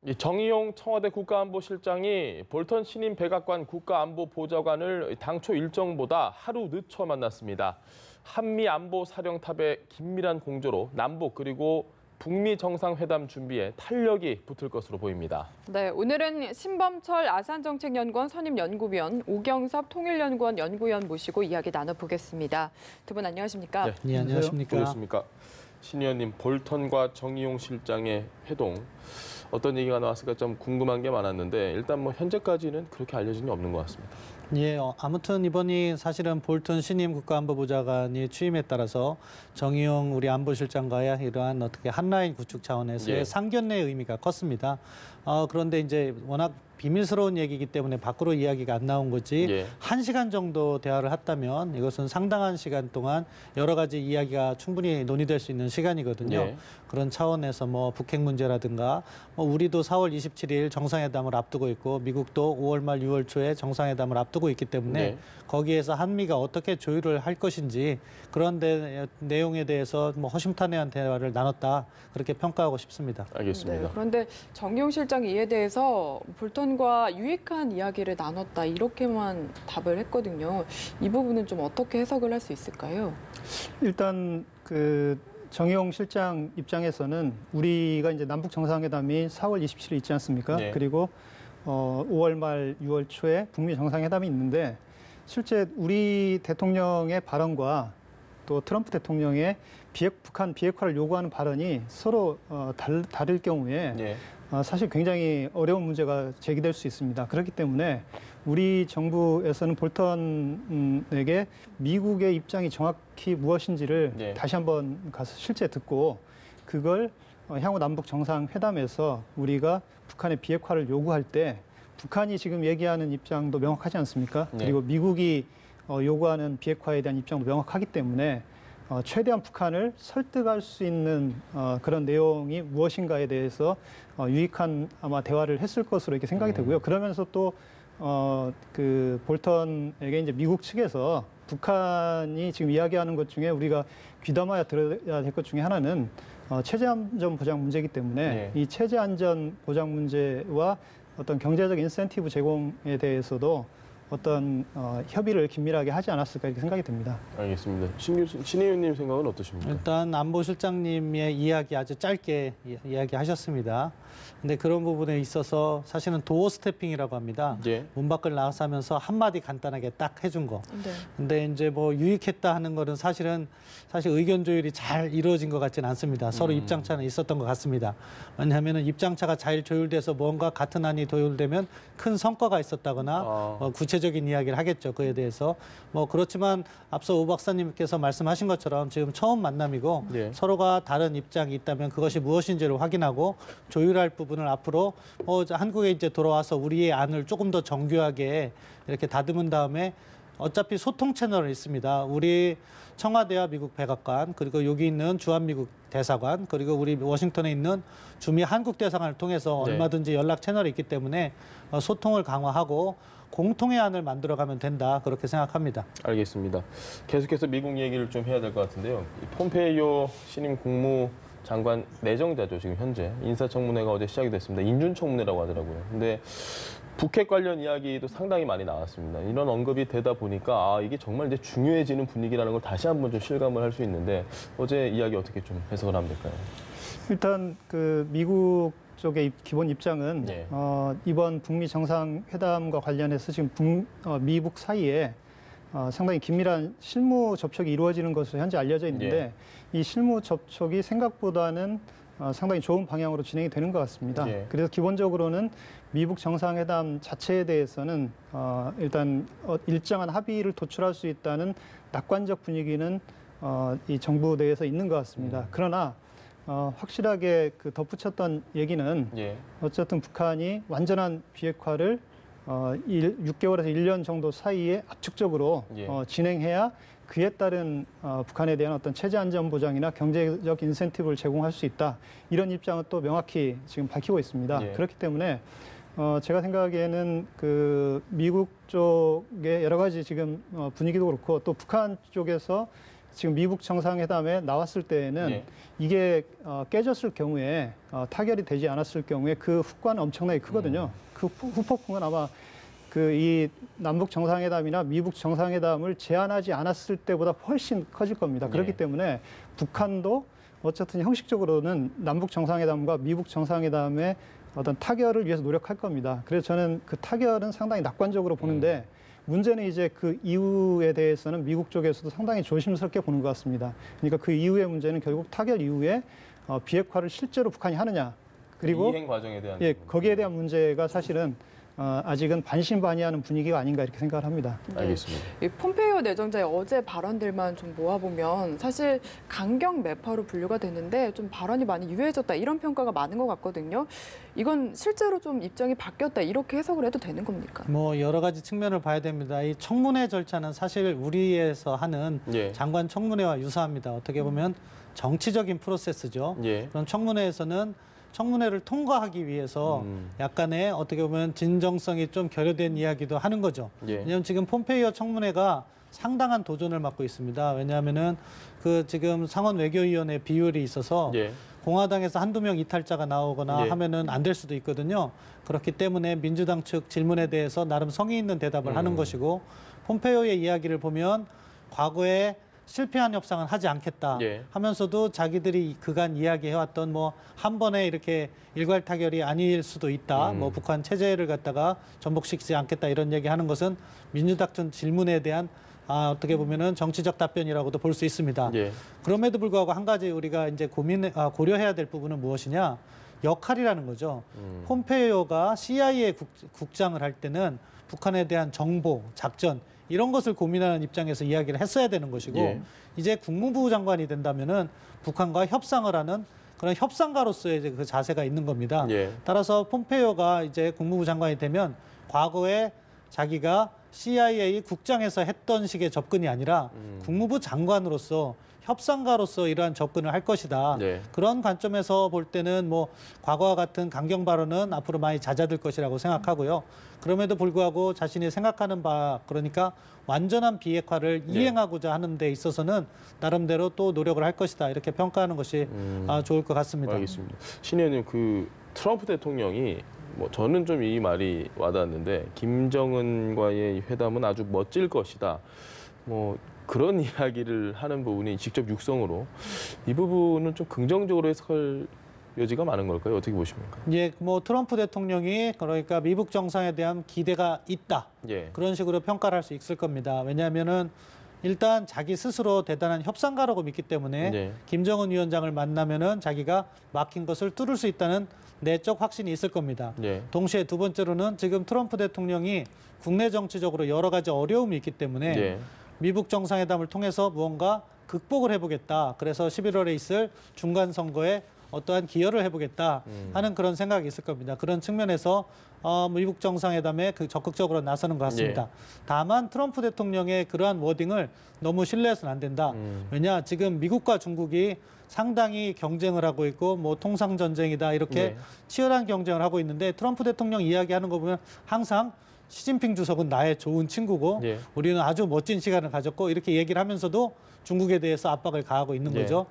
이 정의용 청와대 국가안보실장이 볼턴 신임 백악관 국가안보보좌관을 당초 일정보다 하루 늦춰 만났습니다. 한미안보사령탑의 긴밀한 공조로 남북 그리고 북미 정상회담 준비에 탄력이 붙을 것으로 보입니다. 네, 오늘은 신범철 아산정책연구원 선임연구위원, 오경섭 통일연구원 연구위원 모시고 이야기 나눠보겠습니다. 두 분 안녕하십니까? 네, 안녕하십니까? 반갑습니까? 신 의원님, 볼턴과 정의용 실장의 회동. 어떤 얘기가 나왔을까 좀 궁금한 게 많았는데 일단 뭐 현재까지는 그렇게 알려진 게 없는 것 같습니다. 예, 아무튼 이번이 사실은 볼턴 신임 국가안보보좌관이 취임에 따라서 정의용 우리 안보실장과의 이러한 어떻게 한라인 구축 차원에서의 상견례의 의미가 컸습니다. 그런데 이제 워낙 비밀스러운 얘기이기 때문에 밖으로 이야기가 안 나온 거지 1시간 정도 대화를 했다면 이것은 상당한 시간 동안 여러 가지 이야기가 충분히 논의될 수 있는 시간이거든요. 그런 차원에서 뭐 북핵 문제라든가 뭐 우리도 4월 27일 정상회담을 앞두고 있고 미국도 5월 말 6월 초에 정상회담을 앞두고 있기 때문에 거기에서 한미가 어떻게 조율을 할 것인지 그런 내용에 대해서 뭐 허심탄회한 대화를 나눴다 그렇게 평가하고 싶습니다. 알겠습니다. 네, 그런데 정의용 실장이 이에 대해서 볼턴과 유익한 이야기를 나눴다 이렇게만 답을 했거든요. 이 부분은 좀 어떻게 해석을 할 수 있을까요? 일단 정의용 실장 입장에서는 우리가 이제 남북 정상회담이 4월 27일 있지 않습니까? 그리고 5월 말 6월 초에 북미 정상회담이 있는데 실제 우리 대통령의 발언과 또 트럼프 대통령의 북한 비핵화를 요구하는 발언이 서로 다를 경우에 사실 굉장히 어려운 문제가 제기될 수 있습니다. 그렇기 때문에 우리 정부에서는 볼턴에게 미국의 입장이 정확히 무엇인지를 다시 한번 가서 실제 듣고 그걸 향후 남북 정상회담에서 우리가 북한의 비핵화를 요구할 때 북한이 지금 얘기하는 입장도 명확하지 않습니까? 그리고 미국이 요구하는 비핵화에 대한 입장도 명확하기 때문에 최대한 북한을 설득할 수 있는 그런 내용이 무엇인가에 대해서 유익한 아마 대화를 했을 것으로 이렇게 생각이 되고요. 그러면서 또 볼턴에게 이제 미국 측에서 북한이 지금 이야기하는 것 중에 우리가 귀담아야 들어야 될 것 중에 하나는 체제 안전 보장 문제이기 때문에 이 체제 안전 보장 문제와 어떤 경제적 인센티브 제공에 대해서도 어떤 협의를 긴밀하게 하지 않았을까 이렇게 생각이 듭니다. 알겠습니다. 신 의원님 생각은 어떠십니까? 일단 안보실장님의 이야기 아주 짧게 이야기하셨습니다. 근데 그런 부분에 있어서 사실은 도어 스태핑이라고 합니다. 문 밖을 나가서 하면서 한마디 간단하게 딱 해준 거. 근데 이제 뭐 유익했다 하는 거는 사실 의견 조율이 잘 이루어진 것 같지는 않습니다. 서로 입장차는 있었던 것 같습니다. 왜냐하면 입장차가 잘 조율돼서 뭔가 같은 안이 도율되면 큰 성과가 있었다거나 구체적인 이야기를 하겠죠. 그에 대해서. 뭐 그렇지만 앞서 오 박사님께서 말씀하신 것처럼 지금 처음 만남이고 서로가 다른 입장이 있다면 그것이 무엇인지를 확인하고 조율할 부분을 앞으로 한국에 이제 돌아와서 우리의 안을 조금 더 정교하게 이렇게 다듬은 다음에 어차피 소통 채널이 있습니다. 우리 청와대와 미국 백악관 그리고 여기 있는 주한미국 대사관 그리고 우리 워싱턴에 있는 주미 한국 대사관을 통해서 얼마든지 연락 채널이 있기 때문에 소통을 강화하고 공통의 안을 만들어가면 된다 그렇게 생각합니다. 알겠습니다. 계속해서 미국 얘기를 좀 해야 될 것 같은데요. 폼페이오 신임 국무장관 내정자죠 지금 현재 인사청문회가 어제 시작이 됐습니다. 인준청문회라고 하더라고요. 근데 북핵 관련 이야기도 상당히 많이 나왔습니다. 이런 언급이 되다 보니까 이게 정말 이제 중요해지는 분위기라는 걸 다시 한번 좀 실감을 할 수 있는데 어제 이야기 어떻게 좀 해석을 하면 될까요? 일단 미국 쪽의 기본 입장은 이번 북미 정상회담과 관련해서 지금 미북 사이에 상당히 긴밀한 실무 접촉이 이루어지는 것으로 현재 알려져 있는데 이 실무 접촉이 생각보다는 상당히 좋은 방향으로 진행이 되는 것 같습니다. 그래서 기본적으로는 미북 정상회담 자체에 대해서는 일단 일정한 합의를 도출할 수 있다는 낙관적 분위기는 이 정부 내에서 있는 것 같습니다. 그러나 확실하게 덧붙였던 얘기는 어쨌든 북한이 완전한 비핵화를 6개월에서 1년 정도 사이에 압축적으로 진행해야 그에 따른 북한에 대한 어떤 체제 안전 보장이나 경제적 인센티브를 제공할 수 있다. 이런 입장은 또 명확히 지금 밝히고 있습니다. 그렇기 때문에 제가 생각하기에는 미국 쪽의 여러 가지 지금 분위기도 그렇고 또 북한 쪽에서 지금 미북 정상회담에 나왔을 때에는 네. 이게 깨졌을 경우에 타결이 되지 않았을 경우에 그 후과는 엄청나게 크거든요. 그 후폭풍은 아마 그 이 남북 정상회담이나 미북 정상회담을 제안하지 않았을 때보다 훨씬 커질 겁니다. 그렇기 때문에 북한도 어쨌든 형식적으로는 남북 정상회담과 미북 정상회담의 어떤 타결을 위해서 노력할 겁니다. 그래서 저는 그 타결은 상당히 낙관적으로 보는데 문제는 이제 그 이후에 대해서는 미국 쪽에서도 상당히 조심스럽게 보는 것 같습니다. 그러니까 그 이후의 문제는 결국 타결 이후에 비핵화를 실제로 북한이 하느냐, 그리고 이행 과정에 대한 거기에 대한 문제가 사실은 아직은 반신반의하는 분위기가 아닌가 이렇게 생각을 합니다. 네. 알겠습니다. 이 폼페이오 내정자의 어제 발언들만 좀 모아보면 사실 강경 매파로 분류가 됐는데 좀 발언이 많이 유해졌다 이런 평가가 많은 것 같거든요. 이건 실제로 좀 입장이 바뀌었다 이렇게 해석을 해도 되는 겁니까? 뭐 여러 가지 측면을 봐야 됩니다. 이 청문회 절차는 사실 우리에서 하는 장관 청문회와 유사합니다. 어떻게 보면 정치적인 프로세스죠. 그런 청문회에서는 청문회를 통과하기 위해서 약간의 어떻게 보면 진정성이 좀 결여된 이야기도 하는 거죠. 왜냐하면 지금 폼페이오 청문회가 상당한 도전을 맡고 있습니다. 왜냐하면은 그 지금 상원 외교위원회 비율이 있어서 공화당에서 한두 명 이탈자가 나오거나 하면은 안 될 수도 있거든요. 그렇기 때문에 민주당 측 질문에 대해서 나름 성의 있는 대답을 하는 것이고 폼페이오의 이야기를 보면 과거에 실패한 협상은 하지 않겠다 하면서도 자기들이 그간 이야기해왔던 뭐 한 번에 이렇게 일괄 타결이 아닐 수도 있다. 뭐 북한 체제를 갖다가 전복시키지 않겠다 이런 얘기하는 것은 민주당 질문에 대한 어떻게 보면은 정치적 답변이라고도 볼 수 있습니다. 그럼에도 불구하고 한 가지 우리가 이제 고려해야 될 부분은 무엇이냐? 역할이라는 거죠. 폼페이오가 CIA 국장을 할 때는 북한에 대한 정보, 작전 이런 것을 고민하는 입장에서 이야기를 했어야 되는 것이고 이제 국무부 장관이 된다면은 북한과 협상을 하는 그런 협상가로서의 이제 그 자세가 있는 겁니다. 따라서 폼페이오가 이제 국무부 장관이 되면 과거에 자기가 CIA 국장에서 했던 식의 접근이 아니라 국무부 장관으로서 협상가로서 이러한 접근을 할 것이다. 그런 관점에서 볼 때는 뭐 과거와 같은 강경 발언은 앞으로 많이 잦아들 것이라고 생각하고요. 그럼에도 불구하고 자신이 생각하는 바 그러니까 완전한 비핵화를 이행하고자 하는 데 있어서는 나름대로 또 노력을 할 것이다. 이렇게 평가하는 것이 좋을 것 같습니다. 알겠습니다. 신 의원님, 그 트럼프 대통령이 뭐 저는 좀 이 말이 와닿았는데 김정은과의 회담은 아주 멋질 것이다. 뭐 그런 이야기를 하는 부분이 직접 육성으로 이 부분은 좀 긍정적으로 해석할 여지가 많은 걸까요? 어떻게 보십니까? 뭐 트럼프 대통령이 그러니까 미북 정상에 대한 기대가 있다. 그런 식으로 평가를 할 수 있을 겁니다. 왜냐하면은 일단 자기 스스로 대단한 협상가라고 믿기 때문에 김정은 위원장을 만나면은 자기가 막힌 것을 뚫을 수 있다는 내적 확신이 있을 겁니다. 동시에 두 번째로는 지금 트럼프 대통령이 국내 정치적으로 여러 가지 어려움이 있기 때문에 미북 정상회담을 통해서 무언가 극복을 해보겠다. 그래서 11월에 있을 중간 선거에 어떠한 기여를 해보겠다 하는 그런 생각이 있을 겁니다. 그런 측면에서 미북 정상회담에 적극적으로 나서는 것 같습니다. 다만 트럼프 대통령의 그러한 워딩을 너무 신뢰해서는 안 된다. 왜냐 지금 미국과 중국이 상당히 경쟁을 하고 있고 뭐 통상 전쟁이다 이렇게 치열한 경쟁을 하고 있는데 트럼프 대통령 이야기하는 거 보면 항상 시진핑 주석은 나의 좋은 친구고 우리는 아주 멋진 시간을 가졌고 이렇게 얘기를 하면서도 중국에 대해서 압박을 가하고 있는 거죠.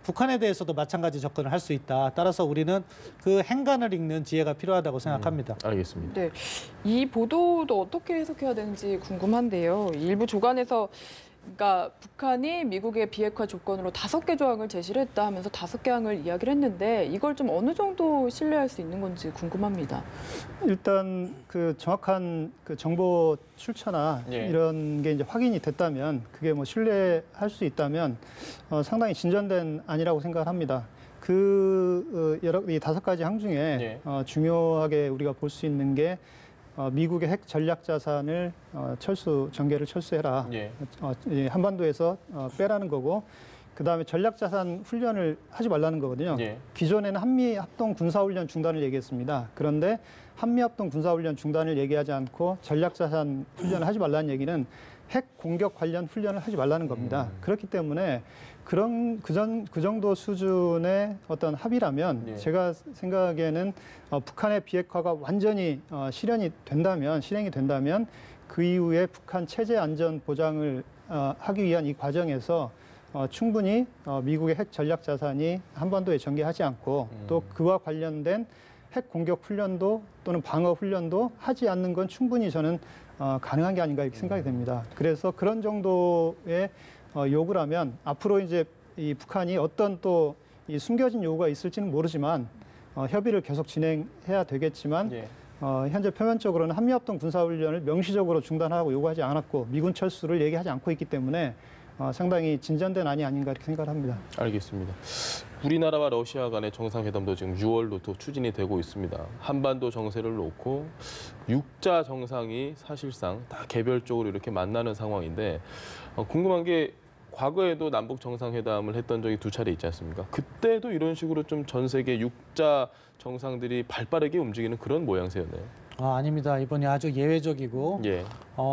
북한에 대해서도 마찬가지 접근을 할 수 있다. 따라서 우리는 그 행간을 읽는 지혜가 필요하다고 생각합니다. 알겠습니다. 네, 이 보도도 어떻게 해석해야 되는지 궁금한데요. 일부 조간에서 그러니까 북한이 미국의 비핵화 조건으로 5개 조항을 제시를 했다 하면서 5개 항을 이야기를 했는데 이걸 좀 어느 정도 신뢰할 수 있는 건지 궁금합니다. 일단 그 정확한 그 정보 출처나 이런 게 이제 확인이 됐다면 그게 뭐 신뢰할 수 있다면 상당히 진전된 안이라고 생각을 합니다. 이 5가지 항 중에 중요하게 우리가 볼 수 있는 게 미국의 핵 전략 자산을 전개를 철수해라. 한반도에서 빼라는 거고, 그 다음에 전략 자산 훈련을 하지 말라는 거거든요. 기존에는 한미 합동 군사 훈련 중단을 얘기했습니다. 그런데 한미 합동 군사 훈련 중단을 얘기하지 않고 전략 자산 훈련을 하지 말라는 얘기는 핵 공격 관련 훈련을 하지 말라는 겁니다. 그렇기 때문에 그 정도 수준의 어떤 합의라면 제가 생각에는 북한의 비핵화가 완전히 실행이 된다면 그 이후에 북한 체제 안전 보장을 하기 위한 이 과정에서 충분히 미국의 핵 전략 자산이 한반도에 전개하지 않고 또 그와 관련된 핵 공격 훈련도 또는 방어 훈련도 하지 않는 건 충분히 저는 가능한 게 아닌가 이렇게 생각이 됩니다. 그래서 그런 정도의 요구라면 앞으로 이제 이 북한이 어떤 또 이 숨겨진 요구가 있을지는 모르지만 협의를 계속 진행해야 되겠지만 예. 현재 표면적으로는 한미합동 군사훈련을 명시적으로 중단하고 요구하지 않았고 미군 철수를 얘기하지 않고 있기 때문에 상당히 진전된 안이 아닌가 이렇게 생각을 합니다. 알겠습니다. 우리나라와 러시아 간의 정상회담도 지금 6월로 또 추진이 되고 있습니다. 한반도 정세를 놓고 6자 정상이 사실상 다 개별적으로 이렇게 만나는 상황인데 궁금한 게 과거에도 남북 정상회담을 했던 적이 2차례 있지 않습니까? 그때도 이런 식으로 좀 전 세계 6자 정상들이 발빠르게 움직이는 그런 모양새였네요. 아닙니다. 이번이 아주 예외적이고 예.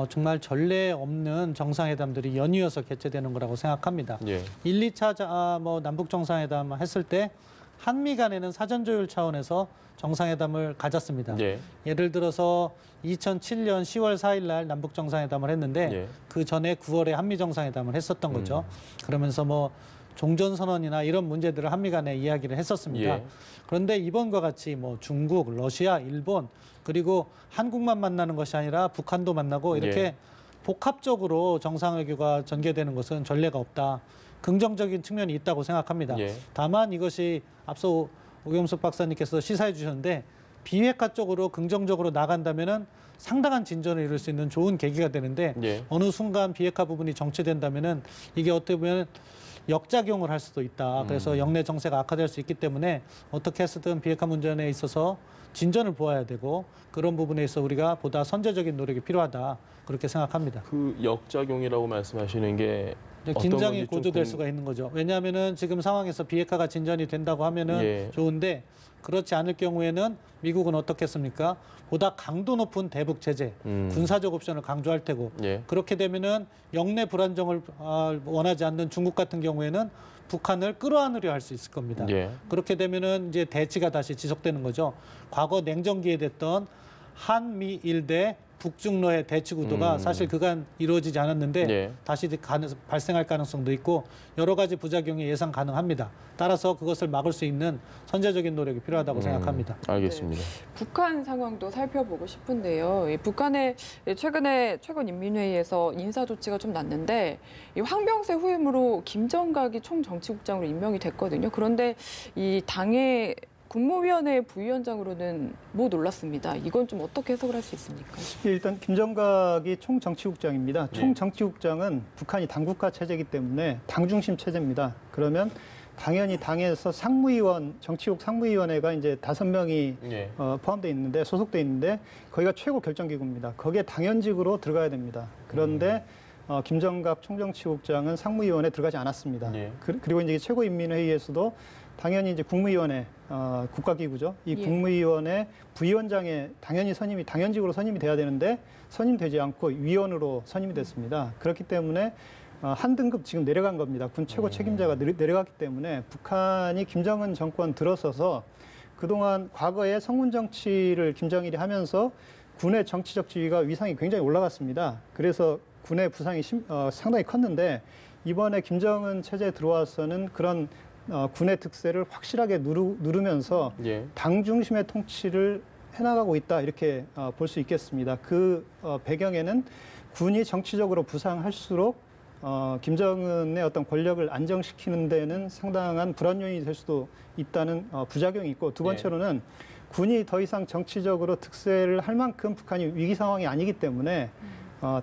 정말 전례 없는 정상회담들이 연이어서 개최되는 거라고 생각합니다. 예. 1, 2차 남북 정상회담 했을 때 한미 간에는 사전 조율 차원에서 정상회담을 가졌습니다. 예. 예를 들어서 2007년 10월 4일 날 남북 정상회담을 했는데 예. 그 전에 9월에 한미 정상회담을 했었던 거죠. 그러면서 뭐 종전 선언이나 이런 문제들을 한미 간에 이야기를 했었습니다. 예. 그런데 이번과 같이 뭐 중국, 러시아, 일본 그리고 한국만 만나는 것이 아니라 북한도 만나고 이렇게 예. 복합적으로 정상회담가 전개되는 것은 전례가 없다. 긍정적인 측면이 있다고 생각합니다. 예. 다만 이것이 앞서 오경숙 박사님께서 시사해 주셨는데 비핵화 쪽으로 긍정적으로 나간다면은 상당한 진전을 이룰 수 있는 좋은 계기가 되는데 예. 어느 순간 비핵화 부분이 정체된다면은 이게 어떻게 보면 역작용을 할 수도 있다. 그래서 영내 정세가 악화될 수 있기 때문에 어떻게 해서든 비핵화 문제에 있어서 진전을 보아야 되고 그런 부분에 있어 우리가 보다 선제적인 노력이 필요하다. 그렇게 생각합니다. 그 역작용이라고 말씀하시는 게 긴장이 고조될 수가 있는 거죠. 왜냐하면은 지금 상황에서 비핵화가 진전이 된다고 하면은 예. 좋은데 그렇지 않을 경우에는 미국은 어떻겠습니까? 보다 강도 높은 대북 제재, 군사적 옵션을 강조할 테고 예. 그렇게 되면은 영내 불안정을 원하지 않는 중국 같은 경우에는 북한을 끌어안으려 할 수 있을 겁니다. 예. 그렇게 되면은 이제 대치가 다시 지속되는 거죠. 과거 냉전기에 됐던 한미일 대 북중러의 대치 구도가 사실 그간 이루어지지 않았는데 예. 다시 발생할 가능성도 있고 여러 가지 부작용이 예상 가능합니다. 따라서 그것을 막을 수 있는 선제적인 노력이 필요하다고 생각합니다. 알겠습니다. 북한 상황도 살펴보고 싶은데요. 북한의 최근에 최고인민회의에서 인사 조치가 좀 났는데 이 황병세 후임으로 김정각이 총정치국장으로 임명이 됐거든요. 그런데 이 당의 국무위원회 부위원장으로는 못 올랐습니다. 이건 좀 어떻게 해석을 할 수 있습니까? 일단 김정각이 총정치국장입니다. 예. 총정치국장은 북한이 당국가 체제이기 때문에 당중심 체제입니다. 그러면 당연히 당에서 상무위원, 정치국 상무위원회가 이제 5명이 예. 포함되어 있는데 소속돼 있는데 거기가 최고 결정기구입니다. 거기에 당연직으로 들어가야 됩니다. 그런데 김정각 총정치국장은 상무위원회에 들어가지 않았습니다. 예. 그리고 이제 최고인민회의에서도 당연히 이제 국무위원회 국가기구죠. 이 예. 국무위원회 부위원장에 당연히 당연직으로 선임이 돼야 되는데 선임되지 않고 위원으로 선임이 됐습니다. 그렇기 때문에 한 등급 지금 내려간 겁니다. 군 최고 책임자가 내려갔기 때문에 북한이 김정은 정권 들어서서 그동안 과거에 성군 정치를 김정일이 하면서 군의 정치적 지위가 위상이 굉장히 올라갔습니다. 그래서 군의 부상이 상당히 컸는데 이번에 김정은 체제에 들어와서는 그런 군의 득세를 확실하게 누르면서 예. 당 중심의 통치를 해나가고 있다 이렇게 볼 수 있겠습니다. 그 배경에는 군이 정치적으로 부상할수록 김정은의 어떤 권력을 안정시키는 데는 상당한 불안 요인이 될 수도 있다는 부작용이 있고 두 번째로는 군이 더 이상 정치적으로 득세를 할 만큼 북한이 위기 상황이 아니기 때문에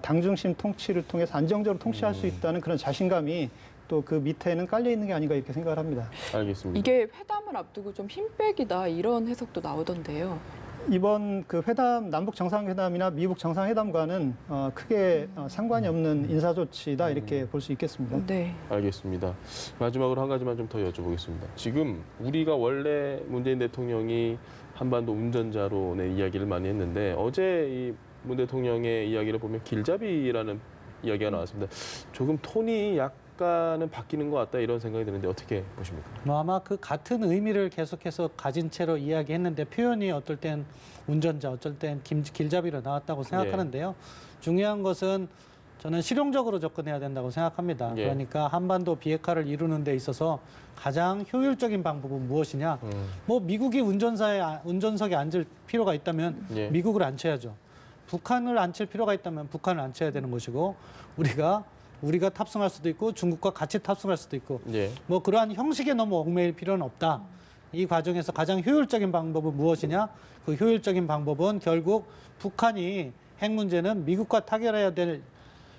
당 중심 통치를 통해서 안정적으로 통치할 수 있다는 그런 자신감이 또 그 밑에는 깔려 있는 게 아닌가 이렇게 생각을 합니다. 알겠습니다. 이게 회담을 앞두고 좀 힘빼기다 이런 해석도 나오던데요. 이번 그 회담, 남북 정상회담이나 미국 정상회담과는 크게 상관이 없는 인사 조치다 이렇게 볼 수 있겠습니다. 네. 알겠습니다. 마지막으로 한 가지만 좀 더 여쭤보겠습니다. 지금 우리가 원래 문재인 대통령이 한반도 운전자로 이야기를 많이 했는데 어제 이 문 대통령의 이야기를 보면 길잡이라는 이야기가 나왔습니다. 조금 톤이 약간은 바뀌는 것 같다 이런 생각이 드는데 어떻게 보십니까? 아마 그 같은 의미를 계속해서 가진 채로 이야기했는데 표현이 어떨 땐 운전자, 어쩔 땐 길잡이로 나왔다고 생각하는데요. 중요한 것은 저는 실용적으로 접근해야 된다고 생각합니다. 그러니까 한반도 비핵화를 이루는 데 있어서 가장 효율적인 방법은 무엇이냐? 뭐 미국이 운전석에 앉을 필요가 있다면 미국을 앉혀야죠. 북한을 앉힐 필요가 있다면 북한을 앉혀야 되는 것이고 우리가 탑승할 수도 있고 중국과 같이 탑승할 수도 있고 뭐 그러한 형식에 너무 얽매일 필요는 없다. 이 과정에서 가장 효율적인 방법은 무엇이냐? 그 효율적인 방법은 결국 북한이 핵 문제는 미국과 타결해야 될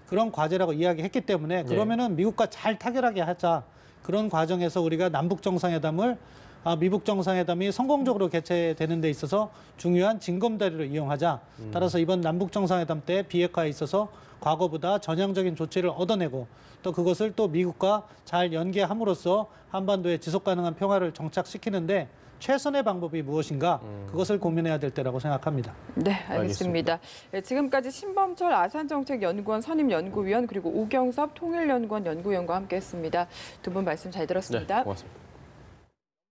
그런 과제라고 이야기했기 때문에 그러면은 미국과 잘 타결하게 하자. 그런 과정에서 우리가 남북 정상회담을 미북 정상회담이 성공적으로 개최되는 데 있어서 중요한 징검다리로 이용하자. 따라서 이번 남북 정상회담 때 비핵화에 있어서 과거보다 전향적인 조치를 얻어내고 또 그것을 또 미국과 잘 연계함으로써 한반도의 지속 가능한 평화를 정착시키는데 최선의 방법이 무엇인가 그것을 고민해야 될 때라고 생각합니다. 네, 알겠습니다. 네, 지금까지 신범철 아산정책연구원 선임연구위원 그리고 오경섭 통일연구원 연구위원과 함께했습니다. 두 분 말씀 잘 들었습니다. 네, 고맙습니다.